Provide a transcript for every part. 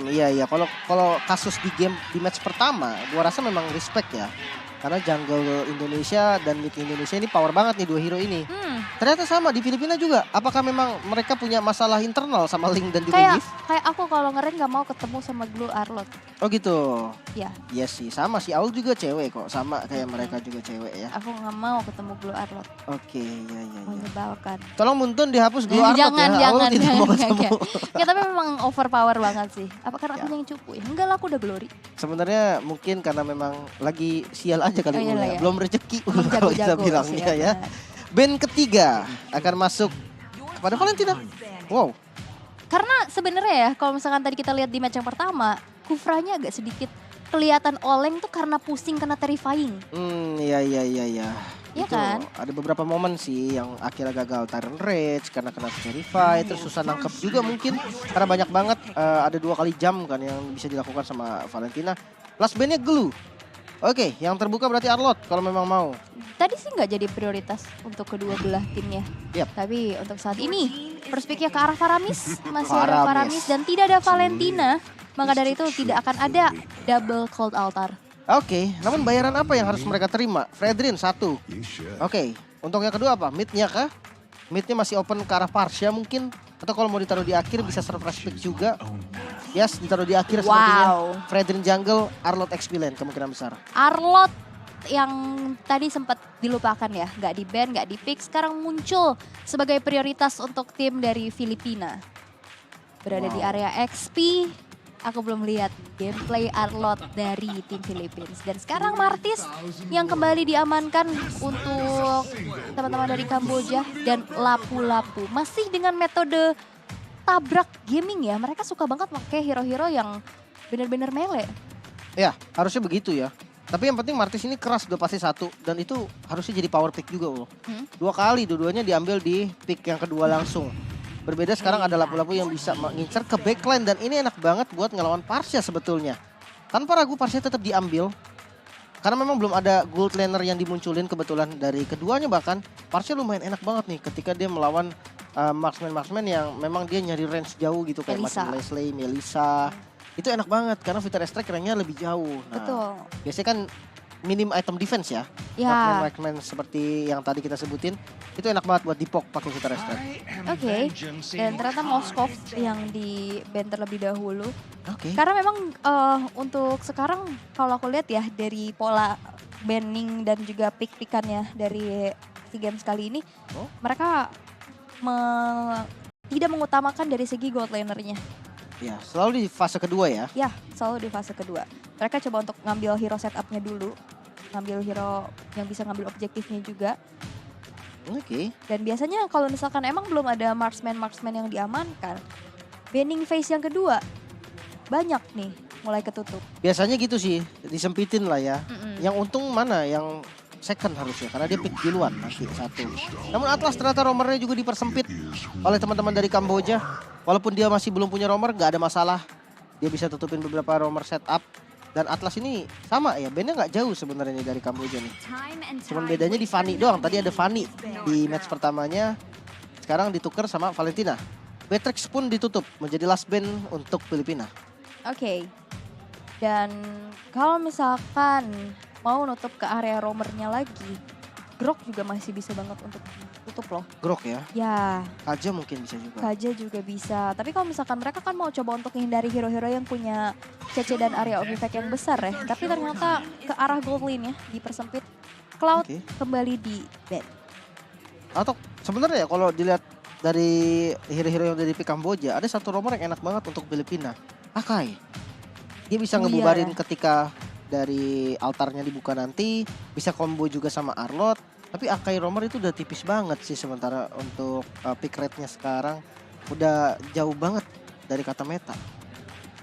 Iya. Kalau kasus di game di match pertama, gua rasa memang respect ya. Karena jungle Indonesia dan mid Indonesia ini power banget nih dua hero ini. Ternyata sama di Filipina juga. Apakah memang mereka punya masalah internal sama Link dan juga Kayak Yves? kayak aku kalau ngeren nggak mau ketemu sama Blue Arlot. Oh gitu. Ya, Iya sih, sama si Aul juga cewek kok. Sama kayak mereka juga cewek ya. aku nggak mau ketemu Blue Arlot. Oke, iya. Menyebalkan. Tolong Muntun dihapus Blue Armor Jangan, ya. Aul jangan, tidak mau jangan. ketemu. Ya tapi memang overpower banget sih. Apa karena Ya. aku yang cupu ya? Enggak lah, aku udah glory. Sebenarnya mungkin karena memang lagi sial aja kali Oh, Ul iyalah ya. ya. Belum rezeki Ul Emang kalau kita jago-jago bilangnya sih, ya. benar. Band ketiga akan masuk kepada Valentina. Wow. Karena sebenarnya ya, kalau misalkan tadi kita lihat di match yang pertama, Kufranya agak sedikit kelihatan oleng tuh karena pusing kena terrifying. Iya. Iya Itu kan? ada beberapa momen sih yang akhirnya gagal Tyrant Rage karena kena Verify, terus susah nangkep juga mungkin karena banyak banget ada 2 kali jam kan yang bisa dilakukan sama Valentina. Last bandnya Glue. Oke, yang terbuka berarti Arlot kalau memang mau. Tadi sih nggak jadi prioritas untuk kedua belah timnya. Yap. Tapi untuk saat ini, first pick-nya ke arah Faramis. Masih ada Faramis. Faramis dan tidak ada Valentina. Maka dari itu tidak akan ada double cold altar. Oke, namun bayaran apa yang harus mereka terima? Fredrin 1. Oke, untuk yang kedua apa? Mid-nya kah? Mid-nya masih open ke arah Parsha mungkin? Atau kalau mau ditaruh di akhir bisa surprise pick juga? Yes, ditaruh di akhir sepertinya. Wow. Fredrin jungle, Arlot XP lane kemungkinan besar. Arlot yang tadi sempat dilupakan ya, nggak di ban, nggak di pick, sekarang muncul sebagai prioritas untuk tim dari Filipina. Berada di area XP, aku belum lihat gameplay Arlot dari tim Philippines. Dan sekarang Martis yang kembali diamankan untuk teman-teman dari Kamboja dan Lapu-Lapu. Masih dengan metode tabrak gaming ya, mereka suka banget pakai hero-hero yang benar-benar melee. Ya, harusnya begitu ya. Tapi yang penting Martis ini keras udah pasti 1 dan itu harusnya jadi power pick juga loh. 2 kali dua-duanya diambil di pick yang kedua langsung. Berbeda sekarang ada Lapu-Lapu yang bisa mengincar ke backline dan ini enak banget buat ngelawan Parsha sebetulnya. Tanpa ragu Parsha tetap diambil. Karena memang belum ada gold laner yang dimunculin kebetulan dari keduanya bahkan. Parsha lumayan enak banget nih ketika dia melawan marksman yang memang dia nyari range jauh gitu kayak Melissa. macam Leslie, Melissa. Itu enak banget karena Vita Strike ranknya lebih jauh. Nah, Betul. biasanya kan minim item defense ya. Ya. Marksman seperti yang tadi kita sebutin itu enak banget buat dipok pakai Vita Strike. Oke, dan ternyata Moskov yang di ban terlebih dahulu. Oke. Karena memang untuk sekarang kalau aku lihat ya dari pola banning dan juga pick-pickannya dari SEA Games kali ini, mereka tidak mengutamakan dari segi gold lanernya. Ya, selalu di fase kedua ya. Ya, selalu di fase kedua. Mereka coba untuk ngambil hero setupnya dulu, ngambil hero yang bisa ngambil objektifnya juga. Oke. Dan biasanya kalau misalkan emang belum ada marksman yang diamankan, banning phase yang kedua banyak nih mulai ketutup. Biasanya gitu sih, disempitin lah ya. Mm-mm. Yang untung mana? Yang second harusnya karena dia pick duluan nanti 1. Namun Atlas ternyata romernya juga dipersempit oleh teman-teman dari Kamboja. Walaupun dia masih belum punya romer, nggak ada masalah. Dia bisa tutupin beberapa romer setup. Dan Atlas ini sama ya, bandnya nggak jauh sebenarnya nih dari Kamboja nih. Cuman bedanya di Fanny doang. Tadi ada Fanny di match pertamanya. Sekarang ditukar sama Valentina. Beatrix pun ditutup menjadi last band untuk Filipina. Oke. Dan kalau misalkan mau nutup ke area romernya lagi, Grok juga masih bisa banget untuk tutup loh. Grok ya, Ya, Kaja mungkin bisa juga. Kaja juga bisa. Tapi kalau misalkan mereka kan mau coba untuk menghindari hero-hero yang punya CC dan area of effect yang besar ya. Tapi ternyata ke arah gold lane ya, dipersempit. Cloud Oke. kembali di ban. Atau sebenarnya ya kalau dilihat dari hero-hero yang dari pick Kamboja, ada satu romer yang enak banget untuk Filipina. Akai. Dia bisa Oh, iya. ngebubarin ketika dari altarnya dibuka nanti, bisa combo juga sama Arlot. Tapi Akai romer itu udah tipis banget sih sementara untuk pick rate-nya sekarang udah jauh banget dari kata meta.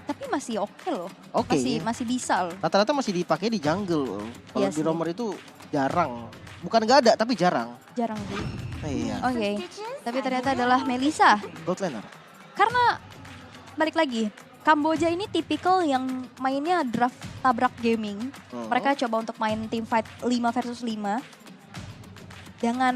Tapi masih oke loh. Oke. Masih bisa loh. Rata-rata masih dipakai di jungle loh. Kalau Iya di sih. romer itu jarang. Bukan nggak ada tapi jarang. Jarang dulu. Iya. Oke. Tapi ternyata adalah Melissa. Gold laner. Karena balik lagi, Kamboja ini tipikal yang mainnya draft tabrak gaming. Mereka coba untuk main team fight 5 versus 5. dengan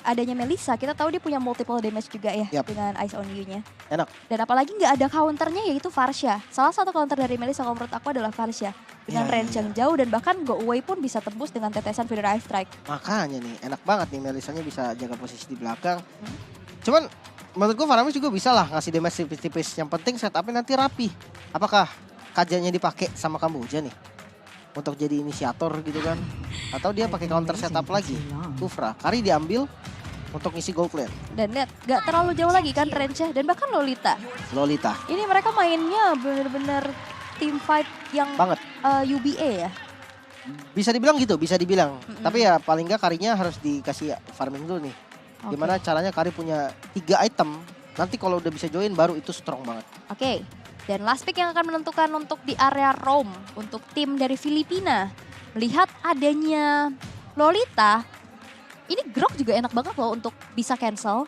adanya Melissa, kita tahu dia punya multiple damage juga ya Yap. dengan Eyes on You-nya. Enak. Dan apalagi nggak ada counternya yaitu Varsha. Salah satu counter dari Melissa kalau menurut aku adalah Varsha. Dengan Ya, range ya, yang jauh dan bahkan go away pun bisa tembus dengan tetesan Feather Eye Strike. Makanya nih, enak banget nih Melisanya bisa jaga posisi di belakang. Cuman menurut gue Faramis juga bisa lah ngasih damage tipis-tipis. Yang penting setupnya nanti rapi. Apakah kajanya dipakai sama Kamboja nih? Untuk jadi inisiator gitu kan. Atau dia pakai counter setup lagi. Kufra, Kari diambil untuk ngisi gold lane. Dan lihat gak terlalu jauh lagi kan range-nya. Dan bahkan Lolita. Lolita. Ini mereka mainnya bener-bener team fight yang Banget. UBA ya. Bisa dibilang gitu, bisa dibilang. Tapi ya paling nggak Karinya harus dikasih farming dulu nih. Gimana caranya Kari punya 3 item. Nanti kalau udah bisa join baru itu strong banget. Oke. Dan last pick yang akan menentukan untuk di area Rome untuk tim dari Filipina. Melihat adanya Lolita, ini Grok juga enak banget loh untuk bisa cancel.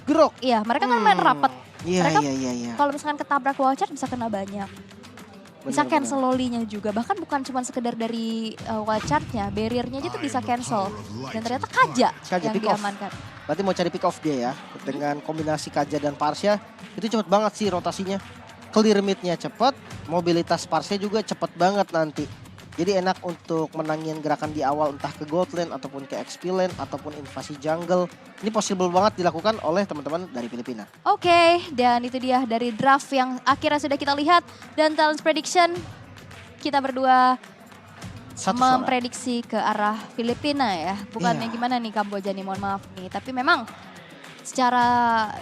Grok. Iya, mereka kan main rapat. Iya, Mereka iya. Kalau misalkan ketabrak wall charge bisa kena banyak. Bisa cancel lolinya juga. Bahkan bukan cuma sekedar dari wall charge-nya, barrier-nya aja tuh bisa cancel. Dan ternyata Kaja yang pick off. diamankan. Berarti mau cari pick off dia ya. Dengan kombinasi Kaja dan Parsha, itu cepet banget sih rotasinya. Clear mid-nya cepet, mobilitas Parsha juga cepet banget nanti. Jadi enak untuk menangin gerakan di awal entah ke gold lane ataupun ke XP lane ataupun invasi jungle. Ini possible banget dilakukan oleh teman-teman dari Filipina. Oke, dan itu dia dari draft yang akhirnya sudah kita lihat. Dan talent prediction, kita berdua Satu suara. memprediksi ke arah Filipina ya. Bukannya Iya. gimana nih Kamboja nih, mohon maaf nih. Tapi memang secara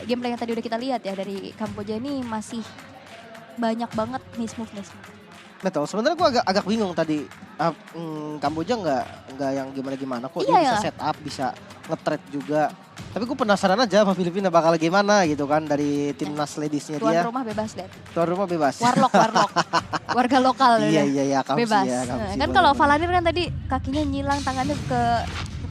gameplay yang tadi udah kita lihat ya dari Kamboja ini masih banyak banget miss-move. Betul, sebenarnya gue agak bingung tadi. Kamboja nggak yang gimana kok dia Iya bisa ya. set up, bisa nge-trade juga. Tapi gue penasaran aja sama Filipina bakal gimana gitu kan dari timnas ladiesnya Tuan dia. rumah bebas deh. Tuan rumah bebas. Warlock. Warga lokal Iya udah. Kamsi Bebas. ya, Kamsi, Kan boleh, kalau boleh. Valanir kan tadi kakinya nyilang, tangannya ke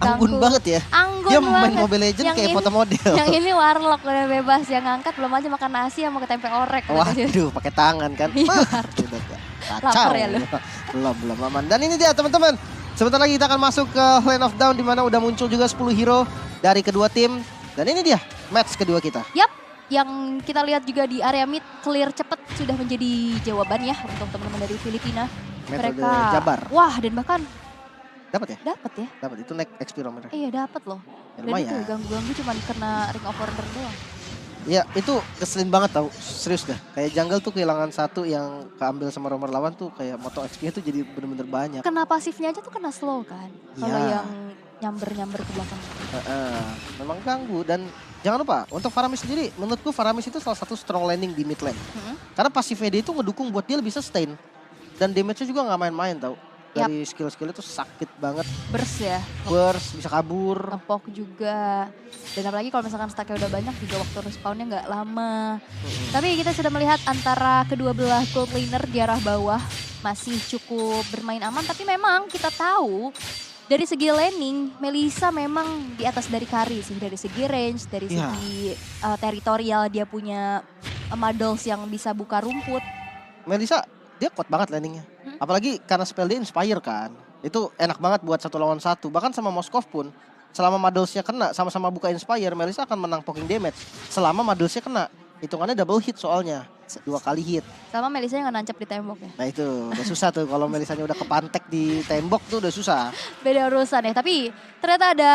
Anggun dangku. banget ya. Anggun Dia main banget. Mobile Legends Yang kayak ini- foto model. Yang ini warlock udah bebas, yang ngangkat belum aja makan nasi yang mau ke tempe orek. Waduh, pakai tangan kan. Iya. Wah, udah kacau. Lapar ya lu. Belum aman. Dan ini dia teman-teman. Sebentar lagi kita akan masuk ke Lane of Down di mana udah muncul juga 10 hero dari kedua tim. Dan ini dia match kedua kita. Yap, yang kita lihat juga di area mid clear cepet sudah menjadi jawaban ya untuk teman-teman dari Filipina. Metode Jabar. Wah, dan bahkan Dapat ya? dapat ya. Dapat itu naik explorer. Iya dapat loh. Ya, Dan itu lumayan. ganggu-ganggu cuma kena ring of order doang. Ya itu keselin banget tau, serius dah. Kayak jungle tuh kehilangan satu yang keambil sama romer lawan tuh kayak moto XP tuh jadi bener-bener banyak. Kena pasifnya aja tuh kena slow kan. Kalau Iya. yang nyamber-nyamber ke belakang. Memang ganggu dan jangan lupa untuk Faramis sendiri menurutku Faramis itu salah satu strong landing di mid lane. Karena pasifnya dia itu ngedukung buat dia lebih sustain. Dan damage-nya juga gak main-main tau. Dari skill-skill itu sakit banget. Burst ya. Burst, bisa kabur. Ngepok juga. Dan apalagi kalau misalkan stacknya udah banyak juga waktu respawnnya nggak lama. Tapi kita sudah melihat antara kedua belah gold laner di arah bawah masih cukup bermain aman. Tapi memang kita tahu dari segi laning Melissa memang di atas dari Kari sih. Dari segi range, dari Iya. segi teritorial dia punya Maddles yang bisa buka rumput. Melissa dia kuat banget landingnya. Apalagi karena spell dia inspire kan. Itu enak banget buat 1 lawan 1. Bahkan sama Moskov pun selama Maddles-nya kena sama-sama buka inspire, Melissa akan menang poking damage. Selama Maddles-nya kena. Hitungannya double hit soalnya. 2 kali hit. Sama Melissa yang nggak nancap di tembok ya. Nah itu udah susah tuh kalau Melissa-nya udah kepantek di tembok tuh udah susah. Beda urusan ya. Tapi ternyata ada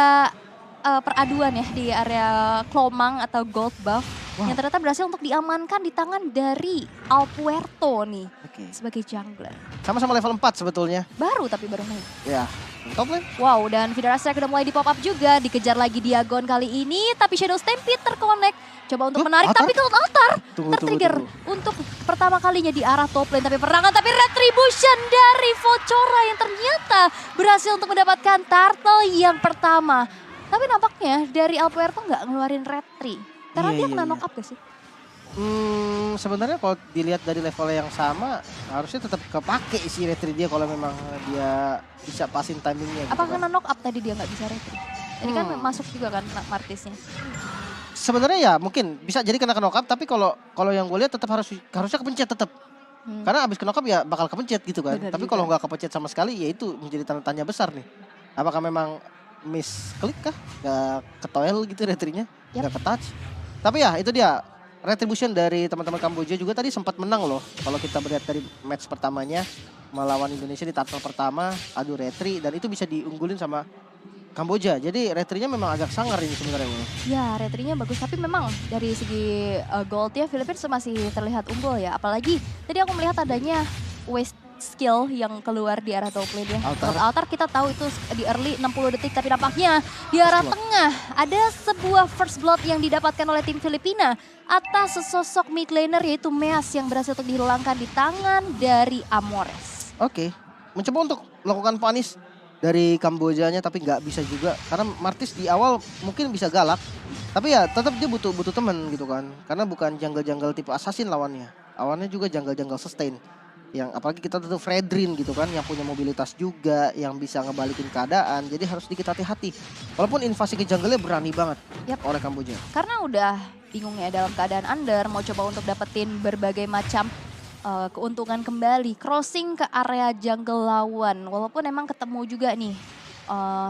peraduan ya di area Klomang atau Gold Buff. Wow. Yang ternyata berhasil untuk diamankan di tangan dari Alpuerto nih. Oke. Sebagai jungler. Sama-sama level 4 sebetulnya. Baru tapi baru main. Ya, top lane. Wow, dan Vidar Strike udah mulai di pop up juga. Dikejar lagi Diagon kali ini. Tapi Shadow Stampede terkonek. Coba untuk Loh, menarik, altar? tapi Cloud Altar Tunggu. tertrigger untuk pertama kalinya di arah top lane. Tapi perangan, tapi Retribution dari Vocora yang ternyata berhasil untuk mendapatkan turtle yang pertama. Tapi nampaknya dari Alpuerto nggak ngeluarin retri. Karena Iya, dia iya, kena iya. knock up gak sih? Sebenarnya kalau dilihat dari level yang sama, harusnya tetap kepake isi retri dia kalau memang dia bisa passing timingnya. Gitu Apa kan. kena knock up tadi dia nggak bisa retri? Tadi kan masuk juga kan Martisnya. Sebenarnya ya mungkin bisa jadi kena knock up, tapi kalau yang gue lihat tetap harusnya kepencet tetap. Karena abis kena knock up ya bakal kepencet gitu kan. Benar Tapi juga. kalau nggak kepencet sama sekali ya itu menjadi tanda tanya besar nih. Apakah memang miss klik kah? Gak ketoel gitu retrinya, Yap. gak ketouch. Tapi ya itu dia, retribution dari teman-teman Kamboja juga tadi sempat menang loh. Kalau kita melihat dari match pertamanya melawan Indonesia di turtle pertama, adu retri dan itu bisa diunggulin sama Kamboja. Jadi retrinya memang agak sangar ini sebenarnya. Ya, retrinya bagus, tapi memang dari segi goldnya Philippines masih terlihat unggul ya. Apalagi tadi aku melihat adanya waste skill yang keluar di arah top lane ya. Altar kita tahu itu di early 60 detik, tapi nampaknya di arah tengah ada sebuah first blood yang didapatkan oleh tim Filipina atas sesosok mid laner yaitu Meas yang berhasil untuk dihilangkan di tangan dari Amores. Oke, mencoba untuk melakukan punish dari Kambojanya tapi nggak bisa juga karena Martis di awal mungkin bisa galak tapi ya tetap dia butuh teman gitu kan karena bukan jungle tipe assassin lawannya juga jungle sustain yang apalagi kita tuh Fredrin gitu kan yang punya mobilitas juga yang bisa ngebalikin keadaan jadi harus sedikit hati-hati walaupun invasi ke jungle-nya berani banget oleh Kamboja karena udah bingung ya dalam keadaan under mau coba untuk dapetin berbagai macam keuntungan kembali, crossing ke area jungle lawan. Walaupun emang ketemu juga nih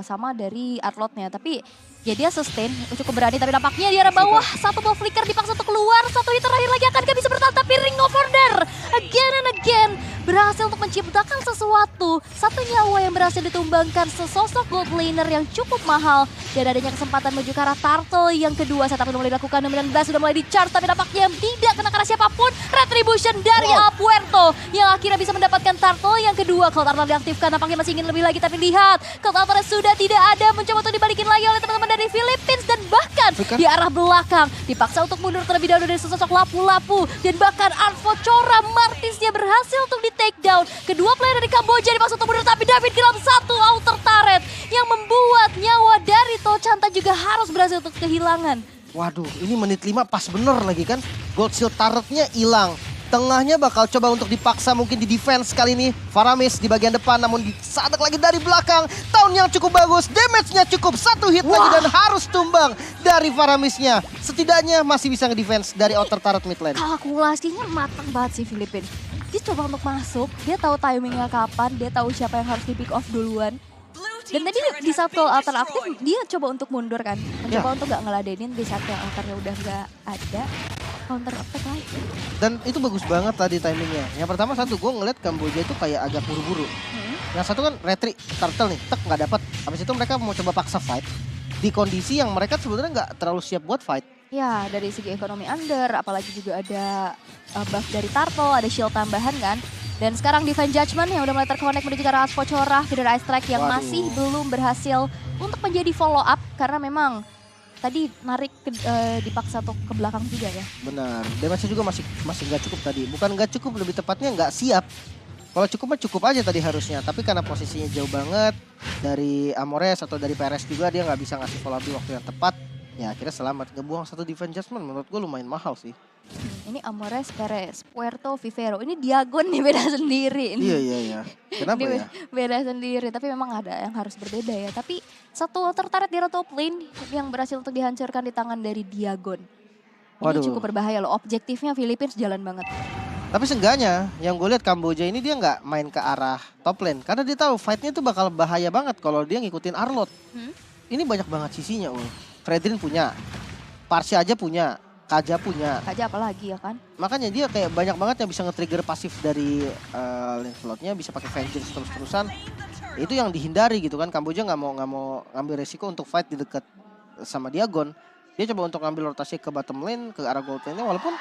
sama dari Arlotnya. Tapi ya dia sustain, cukup berani. Tapi nampaknya di arah bawah, satu ball flicker dipaksa untuk keluar. Satu hit terakhir lagi akan gak bisa bertahan. Tapi Ring of Order, again and again, berhasil untuk menciptakan sesuatu. Satu nyawa yang berhasil ditumbangkan sesosok gold laner yang cukup mahal. Dan adanya kesempatan menuju ke arah turtle yang kedua. Setup sudah mulai dilakukan, 19 sudah mulai di-charge. Tapi nampaknya tidak kena karena siapapun. Retribution dari Puerto yang akhirnya bisa mendapatkan turtle yang kedua. Cloud Armor diaktifkan, nampaknya masih ingin lebih lagi. Tapi lihat, Cloud Armor sudah tidak ada. Mencoba untuk dibalikin lagi oleh teman-teman dari Philippines. Dan bahkan di arah belakang dipaksa untuk mundur terlebih dahulu dari sesosok lapu-lapu. Dan bahkan Arvo Cora Martisnya berhasil untuk di-take down. Kedua player dari Kamboja dipaksa untuk mundur. Tapi David Gilam satu outer turret yang membuat nyawa dari Tochanta juga harus berhasil untuk kehilangan. Waduh, ini menit 5 pas bener lagi kan. Gold shield turretnya hilang. Tengahnya bakal coba untuk dipaksa mungkin di defense kali ini. Faramis di bagian depan namun disadek lagi dari belakang. Tahun yang cukup bagus, damage-nya cukup. Satu hit lagi dan harus tumbang dari Faramisnya. Setidaknya masih bisa nge-defense dari outer turret mid lane. Kalkulasinya matang banget sih Filipin. Dia coba untuk masuk, dia tahu timingnya kapan, dia tahu siapa yang harus di pick off duluan. Dan tadi di saat call altar aktif, dia coba untuk mundur kan. Mencoba untuk gak ngeladenin di saat yang altarnya udah gak ada. Counter attack lagi. Dan itu bagus banget tadi timingnya. Yang pertama satu, gue ngeliat Kamboja itu kayak agak buru-buru. Yang satu kan retri, turtle nih, tek gak dapat. Habis itu mereka mau coba paksa fight. Di kondisi yang mereka sebenarnya gak terlalu siap buat fight. Ya dari segi ekonomi under, apalagi juga ada buff dari turtle, ada shield tambahan kan. Dan sekarang Divine Judgment yang udah mulai terkonek menuju ke arah Asfocora, Feeder Ice Strike yang masih belum berhasil untuk menjadi follow up. Karena memang tadi narik dipaksa untuk ke belakang juga ya. Benar, damage-nya juga masih nggak cukup tadi. Bukan nggak cukup, lebih tepatnya nggak siap. Kalau cukup mah cukup aja tadi harusnya. Tapi karena posisinya jauh banget dari Amores atau dari Perez juga dia nggak bisa ngasih follow up di waktu yang tepat. Ya akhirnya selamat. Ngebuang satu Divine Judgment menurut gue lumayan mahal sih. Ini Amores, Perez, Puerto, Vivero. Ini Diagon nih beda sendiri. Iya. Kenapa ini ya? Beda sendiri, tapi memang ada yang harus berbeda ya. Tapi satu tertarik di top lane yang berhasil untuk dihancurkan di tangan dari Diagon. Ini cukup berbahaya loh, objektifnya Philippines jalan banget. Tapi seenggaknya yang gue lihat Kamboja ini dia nggak main ke arah top lane. Karena dia tahu fightnya itu bakal bahaya banget kalau dia ngikutin Arlot. Ini banyak banget sisinya. Fredrin punya, Parsha aja punya. Kaja punya. Kaja apalagi ya kan? Makanya dia kayak banyak banget yang bisa nge-trigger pasif dari Lancelotnya, bisa pakai Vengeance terus-terusan. Itu yang dihindari gitu kan. Kamboja nggak mau ngambil resiko untuk fight di dekat sama Diagon. Dia coba untuk ngambil rotasi ke bottom lane, ke arah gold lane-nya walaupun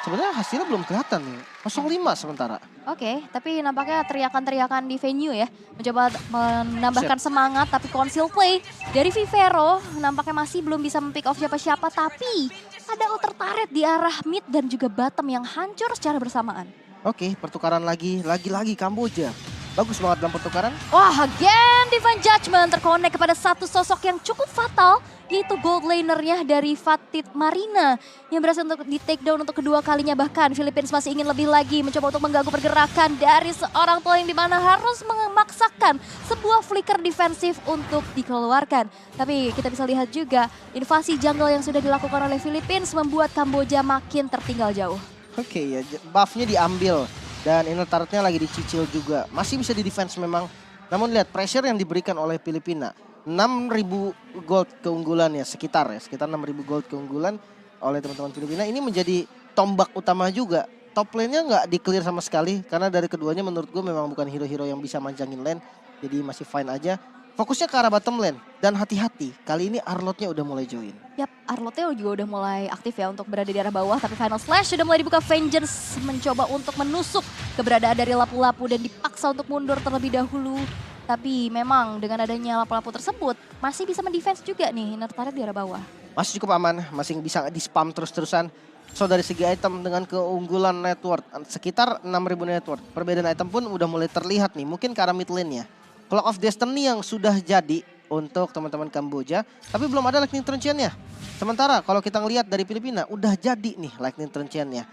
sebenarnya hasilnya belum kelihatan nih. 0-5 sementara. Oke, tapi nampaknya teriakan-teriakan di venue ya. Mencoba menambahkan semangat, tapi conceal play dari Vivero nampaknya masih belum bisa mempick off siapa-siapa. Tapi ada outer turret di arah mid dan juga bottom yang hancur secara bersamaan. Oke, pertukaran lagi Kamboja. Bagus banget dalam pertukaran. Wah, again Divine Judgment terkonek kepada satu sosok yang cukup fatal. Yaitu gold lanernya dari Fatid Marina yang berhasil untuk di take down untuk kedua kalinya. Bahkan Philippines masih ingin lebih lagi mencoba untuk mengganggu pergerakan dari seorang playing di mana harus memaksakan sebuah flicker defensif untuk dikeluarkan. Tapi kita bisa lihat juga invasi jungle yang sudah dilakukan oleh Philippines membuat Kamboja makin tertinggal jauh. Oke ya, buffnya diambil dan inner turretnya lagi dicicil juga. Masih bisa di defense memang. Namun lihat pressure yang diberikan oleh Filipina. 6.000 gold keunggulan ya, sekitar 6.000 gold keunggulan oleh teman-teman Filipina. Ini menjadi tombak utama juga. Top lane-nya nggak di-clear sama sekali karena dari keduanya menurut gue memang bukan hero-hero yang bisa manjangin lane. Jadi masih fine aja. Fokusnya ke arah bottom lane dan hati-hati kali ini Arlotnya udah mulai join. Yap, Arlotnya juga udah mulai aktif ya untuk berada di arah bawah. Tapi Final Slash sudah mulai dibuka. Vengeance mencoba untuk menusuk keberadaan dari lapu-lapu dan dipaksa untuk mundur terlebih dahulu. Tapi memang dengan adanya lapu-lapu tersebut masih bisa mendefense juga nih inner turret di arah bawah. Masih cukup aman, masih bisa di-spam terus-terusan. So dari segi item dengan keunggulan network sekitar 6.000 network. Perbedaan item pun udah mulai terlihat nih, mungkin ke arah mid lane-nya. Clock of Destiny yang sudah jadi untuk teman-teman Kamboja, tapi belum ada Lightning Transient-nya. Sementara kalau kita ngelihat dari Filipina, udah jadi nih Lightning Transient-nya.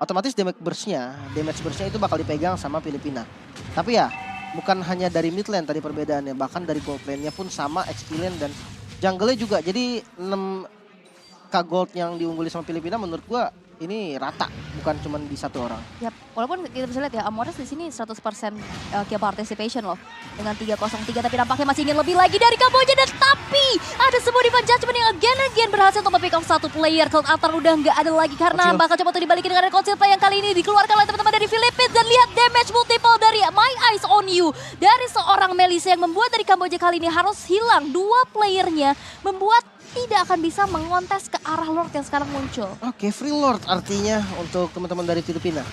Otomatis damage burst-nya itu bakal dipegang sama Filipina. Tapi ya, bukan hanya dari mid lane tadi perbedaannya, bahkan dari gold lane-nya pun sama, XP lane dan jungle-nya juga. Jadi 6k gold yang diungguli sama Filipina menurut gua ini rata, bukan cuma di satu orang. Yap, walaupun kita bisa lihat ya Amores di sini 100% kill participation loh dengan 303, tapi nampaknya masih ingin lebih lagi dari Kamboja. Dan tapi ada sebuah divine judgment yang again berhasil untuk pick off satu player. Cloud Altar udah nggak ada lagi karena Kocil. bakal coba untuk dibalikin dengan Cold Play yang kali ini dikeluarkan oleh teman-teman dari Philippines. Dan lihat damage multiple dari My Eyes on You dari seorang Melissa yang membuat dari Kamboja kali ini harus hilang dua playernya, membuat tidak akan bisa mengontes ke arah Lord yang sekarang muncul. Oke, free Lord artinya untuk teman-teman dari Filipina.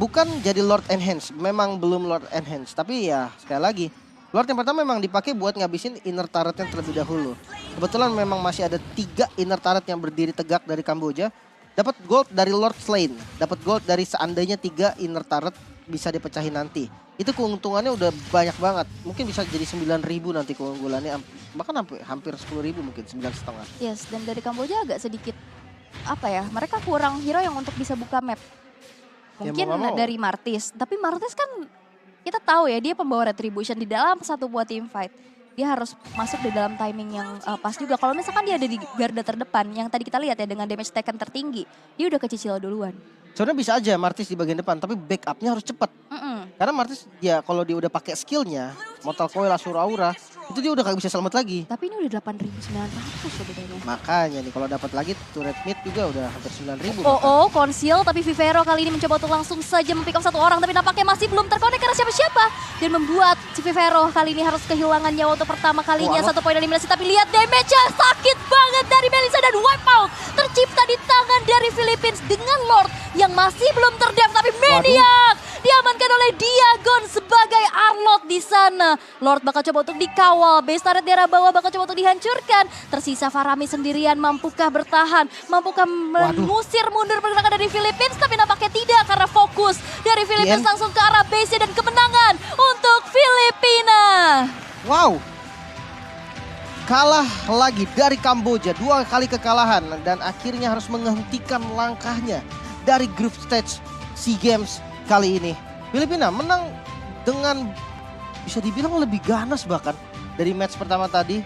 Bukan jadi Lord Enhance, memang belum Lord Enhance. Tapi ya sekali lagi, Lord yang pertama memang dipakai buat ngabisin inner turretnya terlebih dahulu. Kebetulan memang masih ada 3 inner turret yang berdiri tegak dari Kamboja. Dapat gold dari Lord Slain, dapat gold dari seandainya 3 inner turret bisa dipecahin nanti. Itu keuntungannya udah banyak banget. Mungkin bisa jadi 9.000 nanti keunggulannya. Bahkan hampir 10.000 mungkin, 9,5. Yes, dan dari Kamboja agak sedikit apa ya, mereka kurang hero yang untuk bisa buka map. Ya, Mungkin mau nggak mau. dari Martis, tapi Martis kan kita tahu ya dia pembawa retribution di dalam satu buah team fight. Dia harus masuk di dalam timing yang pas juga. Kalau misalkan dia ada di garda terdepan, yang tadi kita lihat ya dengan damage taken tertinggi, dia udah kecicil duluan. Sebenarnya bisa aja Martis di bagian depan, tapi backupnya harus cepat. Karena Martis ya kalau dia udah pakai skillnya, Mortal Coil, Asura Aura, itu dia udah kagak bisa selamat lagi. Tapi ini udah 8.900 sebenarnya. Makanya nih kalau dapat lagi turret mid juga udah hampir 9.000. Conceal, tapi Vivero kali ini mencoba untuk langsung saja mempick up satu orang, tapi nampaknya masih belum terkonek karena siapa-siapa. Dan membuat si Vivero kali ini harus kehilangan nyawa untuk pertama kalinya. Satu poin eliminasi, tapi lihat damage-nya sakit banget dari Melissa dan wipe out. Tercipta di tangan dari Philippines dengan Lord yang masih belum terdef, tapi Maniac diamankan oleh Diagon sebagai Arlot di sana. Lord bakal coba untuk dikawal, base turret di arah bawah bakal coba untuk dihancurkan. Tersisa Farami sendirian, mampukah bertahan? Mampukah mengusir mundur pergerakan dari Philippines? Tapi nampaknya tidak karena fokus dari Philippines langsung ke arah base dan kemenangan untuk Filipina. Wow. Kalah lagi dari Kamboja, 2 kali kekalahan dan akhirnya harus menghentikan langkahnya dari group stage SEA Games kali ini. Filipina menang dengan bisa dibilang lebih ganas bahkan dari match pertama tadi.